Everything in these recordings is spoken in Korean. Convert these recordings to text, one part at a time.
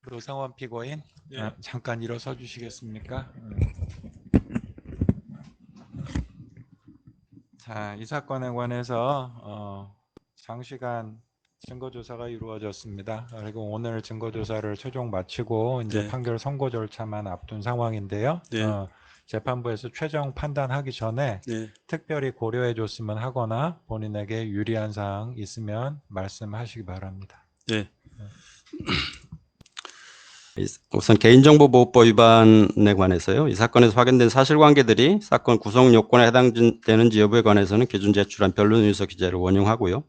노상원 피고인, 예. 잠깐 일어서 주시겠습니까? 자, 이 사건에 관해서 장시간 증거 조사가 이루어졌습니다. 그리고 오늘 증거 조사를 최종 마치고 이제 네. 판결 선고 절차만 앞둔 상황인데요. 네. 재판부에서 최종 판단하기 전에 네. 특별히 고려해 줬으면 하거나 본인에게 유리한 사항 있으면 말씀하시기 바랍니다. 네. 우선 개인정보보호법 위반에 관해서요. 이 사건에서 확인된 사실관계들이 사건 구성 요건에 해당되는지 여부에 관해서는 기존 제출한 변론의서 기재를 원용하고요.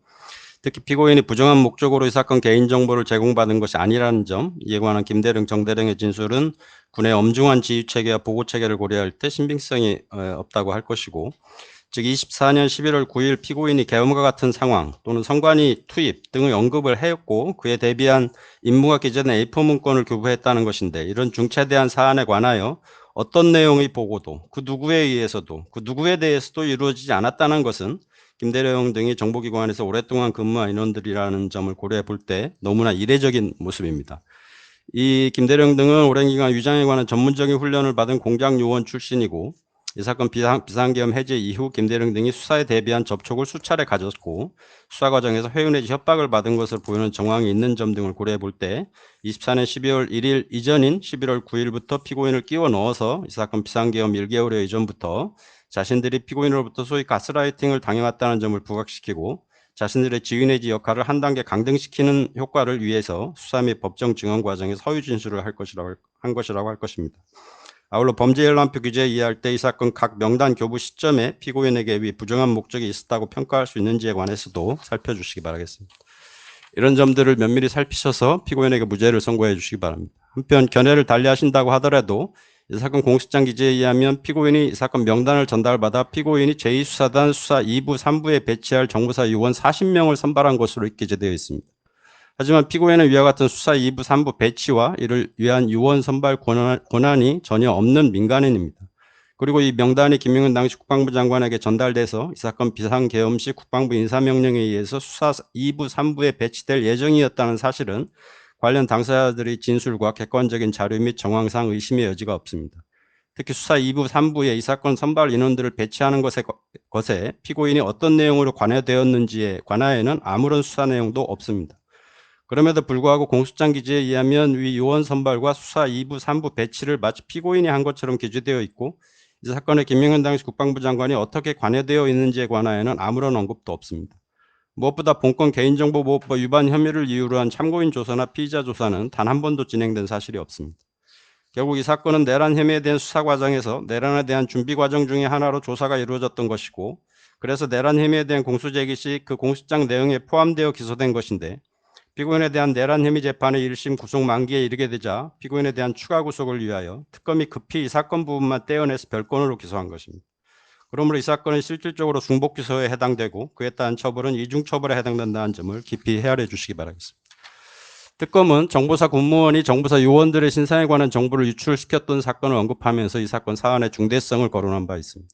특히 피고인이 부정한 목적으로 이 사건 개인정보를 제공받은 것이 아니라는 점, 이에 관한 김대령, 정대령의 진술은 군의 엄중한 지휘체계와 보고체계를 고려할 때 신빙성이 없다고 할 것이고, 즉 24년 11월 9일 피고인이 계엄과 같은 상황 또는 선관위 투입 등의 언급을 해왔고 그에 대비한 임무가 기재된 A4 문건을 교부했다는 것인데, 이런 중차대한 사안에 관하여 어떤 내용의 보고도 그 누구에 의해서도 그 누구에 대해서도 이루어지지 않았다는 것은 김대령 등이 정보기관에서 오랫동안 근무한 인원들이라는 점을 고려해 볼 때 너무나 이례적인 모습입니다. 이 김대령 등은 오랜 기간 위장에 관한 전문적인 훈련을 받은 공장 요원 출신이고, 이 사건 비상계엄 해제 이후 김대령 등이 수사에 대비한 접촉을 수차례 가졌고, 수사 과정에서 회유 내지 협박을 받은 것으로 보이는 정황이 있는 점 등을 고려해 볼 때 24년 12월 1일 이전인 11월 9일부터 피고인을 끼워 넣어서 이 사건 비상계엄 1개월여 이전부터 자신들이 피고인으로부터 소위 가스라이팅을 당해왔다는 점을 부각시키고, 자신들의 지휘 내지 역할을 한 단계 강등시키는 효과를 위해서 수사 및 법정 증언 과정에서 허위 진술을 한 것이라고 할 것입니다. 아울러 범죄 열람표 규제에 의할 때 이 사건 각 명단 교부 시점에 피고인에게 위 부정한 목적이 있었다고 평가할 수 있는지에 관해서도 살펴주시기 바라겠습니다. 이런 점들을 면밀히 살피셔서 피고인에게 무죄를 선고해 주시기 바랍니다. 한편 견해를 달리하신다고 하더라도 이 사건 공식장 기재에 의하면 피고인이 이 사건 명단을 전달받아 피고인이 제2수사단 수사 2부, 3부에 배치할 정보사 요원 40명을 선발한 것으로 기재되어 있습니다. 하지만 피고인은 위와 같은 수사 2부, 3부 배치와 이를 위한 요원 선발 권한이 전혀 없는 민간인입니다. 그리고 이 명단이 김용현 당시 국방부 장관에게 전달돼서 이 사건 비상계엄 시 국방부 인사명령에 의해서 수사 2부, 3부에 배치될 예정이었다는 사실은 관련 당사자들의 진술과 객관적인 자료 및 정황상 의심의 여지가 없습니다. 특히 수사 2부, 3부에 이 사건 선발 인원들을 배치하는 것에 피고인이 어떤 내용으로 관여되었는지에 관하여는 아무런 수사 내용도 없습니다. 그럼에도 불구하고 공소장 기재에 의하면 위 요원 선발과 수사 2부, 3부 배치를 마치 피고인이 한 것처럼 기재되어 있고, 이 사건에 김영현 당시 국방부 장관이 어떻게 관여되어 있는지에 관하여는 아무런 언급도 없습니다. 무엇보다 본건 개인정보보호법 위반 혐의를 이유로 한 참고인 조사나 피의자 조사는 단 한 번도 진행된 사실이 없습니다. 결국 이 사건은 내란 혐의에 대한 수사 과정에서 내란에 대한 준비 과정 중에 하나로 조사가 이루어졌던 것이고, 그래서 내란 혐의에 대한 공소제기 시 그 공소장 내용에 포함되어 기소된 것인데, 피고인에 대한 내란 혐의 재판의 1심 구속 만기에 이르게 되자 피고인에 대한 추가 구속을 위하여 특검이 급히 이 사건 부분만 떼어내서 별건으로 기소한 것입니다. 그러므로 이 사건은 실질적으로 중복 기소에 해당되고 그에 따른 처벌은 이중 처벌에 해당된다는 점을 깊이 헤아려 주시기 바라겠습니다. 특검은 정보사 공무원이 정보사 요원들의 신상에 관한 정보를 유출시켰던 사건을 언급하면서 이 사건 사안의 중대성을 거론한 바 있습니다.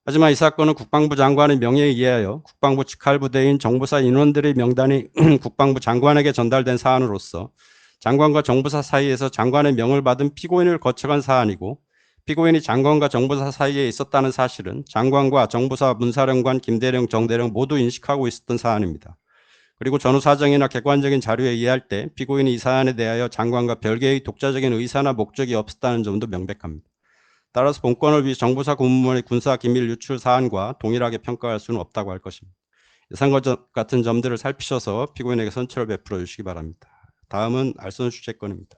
하지만 이 사건은 국방부 장관의 명예에 의하여 국방부 직할부대인 정보사 인원들의 명단이 국방부 장관에게 전달된 사안으로서 장관과 정보사 사이에서 장관의 명을 받은 피고인을 거쳐간 사안이고, 피고인이 장관과 정보사 사이에 있었다는 사실은 장관과 정보사 문사령관 김대령, 정대령 모두 인식하고 있었던 사안입니다. 그리고 전후 사정이나 객관적인 자료에 의할 때 피고인이 이 사안에 대하여 장관과 별개의 독자적인 의사나 목적이 없었다는 점도 명백합니다. 따라서 본건을 위해 정보사 공무원의 군사 기밀 유출 사안과 동일하게 평가할 수는 없다고 할 것입니다. 예상과 같은 점들을 살피셔서 피고인에게 선처를 베풀어 주시기 바랍니다. 다음은 알선 수재건입니다.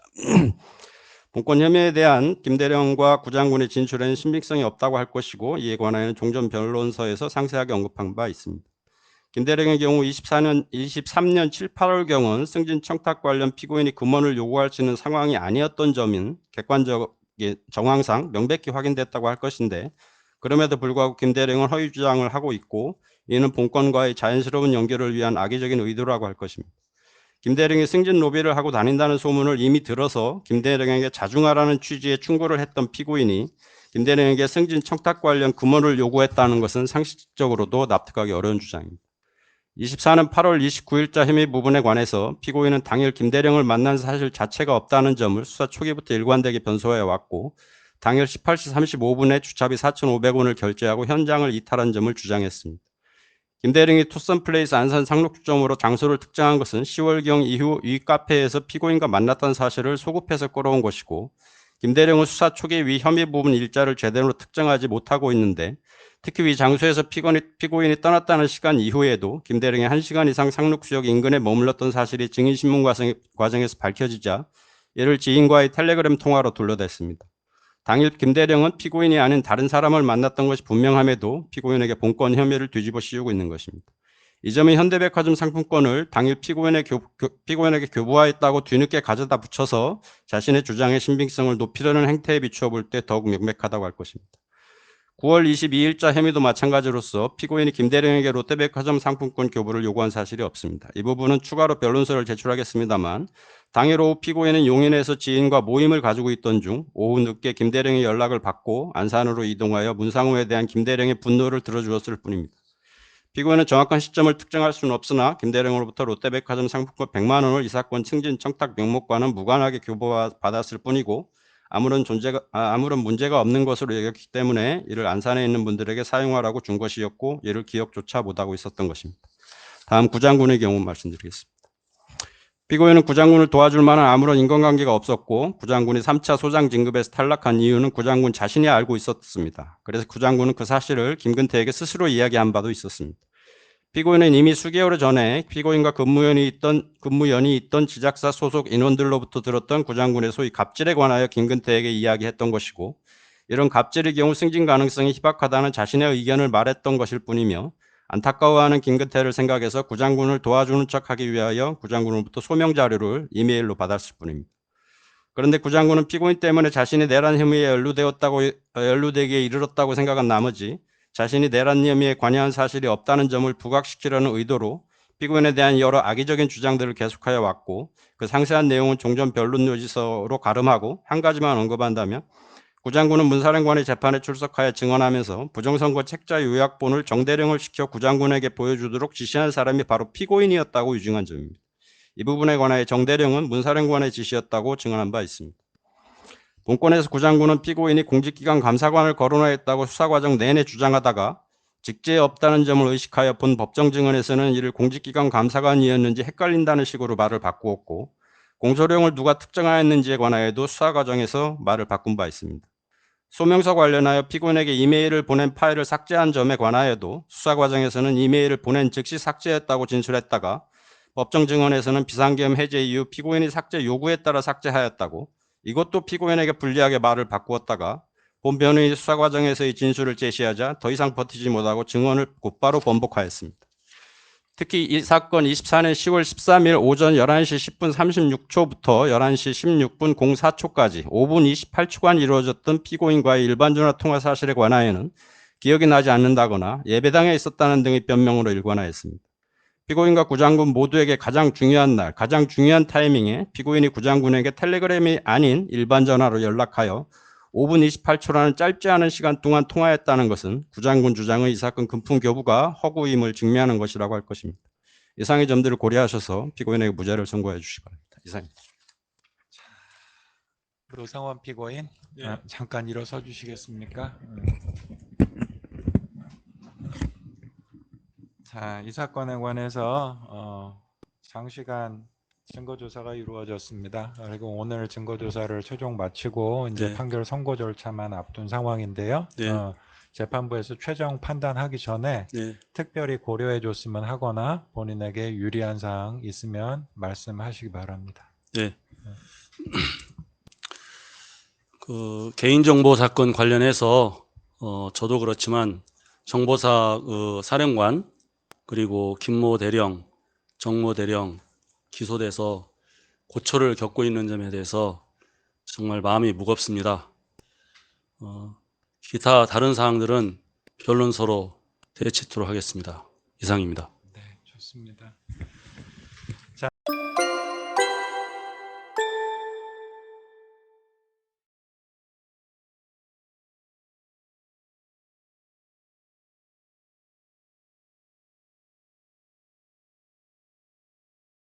본건 혐의에 대한 김대령과 구장군의 진술에는 신빙성이 없다고 할 것이고, 이에 관하여는 종전 변론서에서 상세하게 언급한 바 있습니다. 김대령의 경우 23년 7, 8월경은 승진 청탁 관련 피고인이 금원을 요구할 수 있는 상황이 아니었던 점인 객관적 정황상 명백히 확인됐다고 할 것인데, 그럼에도 불구하고 김대령은 허위 주장을 하고 있고, 이는 본건과의 자연스러운 연결을 위한 악의적인 의도라고 할 것입니다. 김대령이 승진 로비를 하고 다닌다는 소문을 이미 들어서 김대령에게 자중하라는 취지의 충고를 했던 피고인이 김대령에게 승진 청탁 관련 금원을 요구했다는 것은 상식적으로도 납득하기 어려운 주장입니다. 24는 8월 29일자 혐의 부분에 관해서 피고인은 당일 김대령을 만난 사실 자체가 없다는 점을 수사 초기부터 일관되게 변소해 왔고 당일 18시 35분에 주차비 4,500원을 결제하고 현장을 이탈한 점을 주장했습니다. 김대령이 투썸플레이스 안산 상록주점으로 장소를 특정한 것은 10월경 이후 위 카페에서 피고인과 만났던 사실을 소급해서 끌어온 것이고 김대령은 수사 초기 위 혐의 부분 일자를 제대로 특정하지 못하고 있는데 특히 위 장소에서 피고인이 떠났다는 시간 이후에도 김대령이 1시간 이상 상록수역 인근에 머물렀던 사실이 증인신문 과정에서 밝혀지자 이를 지인과의 텔레그램 통화로 둘러댔습니다. 당일 김대령은 피고인이 아닌 다른 사람을 만났던 것이 분명함에도 피고인에게 본건 혐의를 뒤집어 씌우고 있는 것입니다. 이 점은 현대백화점 상품권을 당일 피고인에게 교부하였다고 뒤늦게 가져다 붙여서 자신의 주장의 신빙성을 높이려는 행태에 비추어 볼 때 더욱 명백하다고 할 것입니다. 9월 22일자 혐의도 마찬가지로서 피고인이 김대령에게 롯데백화점 상품권 교부를 요구한 사실이 없습니다. 이 부분은 추가로 변론서를 제출하겠습니다만 당일 오후 피고인은 용인에서 지인과 모임을 가지고 있던 중 오후 늦게 김대령의 연락을 받고 안산으로 이동하여 문상호에 대한 김대령의 분노를 들어주었을 뿐입니다. 피고인은 정확한 시점을 특정할 수는 없으나 김대령으로부터 롯데백화점 상품권 100만 원을 이 사건 승진 청탁 명목과는 무관하게 교부받았을 뿐이고 아무런 문제가 없는 것으로 여겼기 때문에 이를 안산에 있는 분들에게 사용하라고 준 것이었고 이를 기억조차 못하고 있었던 것입니다. 다음 구장군의 경우 말씀드리겠습니다. 피고인은 구장군을 도와줄 만한 아무런 인간관계가 없었고 구장군이 3차 소장 진급에서 탈락한 이유는 구장군 자신이 알고 있었습니다. 그래서 구장군은 그 사실을 김근태에게 스스로 이야기한 바도 있었습니다. 피고인은 이미 수개월 전에 피고인과 근무연이 있던 제작사 소속 인원들로부터 들었던 구장군의 소위 갑질에 관하여 김근태에게 이야기했던 것이고 이런 갑질의 경우 승진 가능성이 희박하다는 자신의 의견을 말했던 것일 뿐이며 안타까워하는 김근태를 생각해서 구장군을 도와주는 척하기 위하여 구장군으로부터 소명 자료를 이메일로 받았을 뿐입니다. 그런데 구장군은 피고인 때문에 자신이 내란 혐의에 연루되기에 이르렀다고 생각한 나머지 자신이 내란 혐의에 관여한 사실이 없다는 점을 부각시키려는 의도로 피고인에 대한 여러 악의적인 주장들을 계속하여 왔고 그 상세한 내용은 종전 변론 요지서로 가름하고 한 가지만 언급한다면 구장군은 문사령관의 재판에 출석하여 증언하면서 부정선거 책자 요약본을 정대령을 시켜 구장군에게 보여주도록 지시한 사람이 바로 피고인이었다고 유증한 점입니다. 이 부분에 관하여 정대령은 문사령관의 지시였다고 증언한 바 있습니다. 본건에서 구장군은 피고인이 공직기관 감사관을 거론하였다고 수사과정 내내 주장하다가 직제에 없다는 점을 의식하여 본 법정 증언에서는 이를 공직기관 감사관이었는지 헷갈린다는 식으로 말을 바꾸었고 공소령을 누가 특정하였는지에 관하여도 수사과정에서 말을 바꾼 바 있습니다. 소명서 관련하여 피고인에게 이메일을 보낸 파일을 삭제한 점에 관하여도 수사과정에서는 이메일을 보낸 즉시 삭제했다고 진술했다가 법정 증언에서는 비상계엄 해제 이후 피고인이 삭제 요구에 따라 삭제하였다고 이것도 피고인에게 불리하게 말을 바꾸었다가 본 변호인이 수사 과정에서의 진술을 제시하자 더 이상 버티지 못하고 증언을 곧바로 번복하였습니다. 특히 이 사건 24년 10월 13일 오전 11시 10분 36초부터 11시 16분 04초까지 5분 28초간 이루어졌던 피고인과의 일반 전화 통화 사실에 관하여는 기억이 나지 않는다거나 예배당에 있었다는 등의 변명으로 일관하였습니다. 피고인과 구장군 모두에게 가장 중요한 날, 가장 중요한 타이밍에 피고인이 구장군에게 텔레그램이 아닌 일반 전화로 연락하여 5분 28초라는 짧지 않은 시간 동안 통화했다는 것은 구장군 주장의 이 사건 금품 교부가 허구임을 증명하는 것이라고 할 것입니다. 이상의 점들을 고려하셔서 피고인에게 무죄를 선고해 주시기 바랍니다. 이상입니다. 노상원 피고인 잠깐 일어서 주시겠습니까? 자, 이 사건에 관해서 장시간 증거조사가 이루어졌습니다. 그리고 오늘 증거조사를 최종 마치고 이제 판결 선고 절차만 앞둔 상황인데요. 재판부에서 최종 판단하기 전에 특별히 고려해 줬으면 하거나 본인에게 유리한 사항 있으면 말씀하시기 바랍니다. 네. 그 개인정보 사건 관련해서 저도 그렇지만 정보사 사령관 그리고 김모 대령, 정모 대령 기소돼서 고초를 겪고 있는 점에 대해서 정말 마음이 무겁습니다. 기타 다른 사항들은 변론서로 대치토록 하겠습니다. 이상입니다. 네, 좋습니다. 자.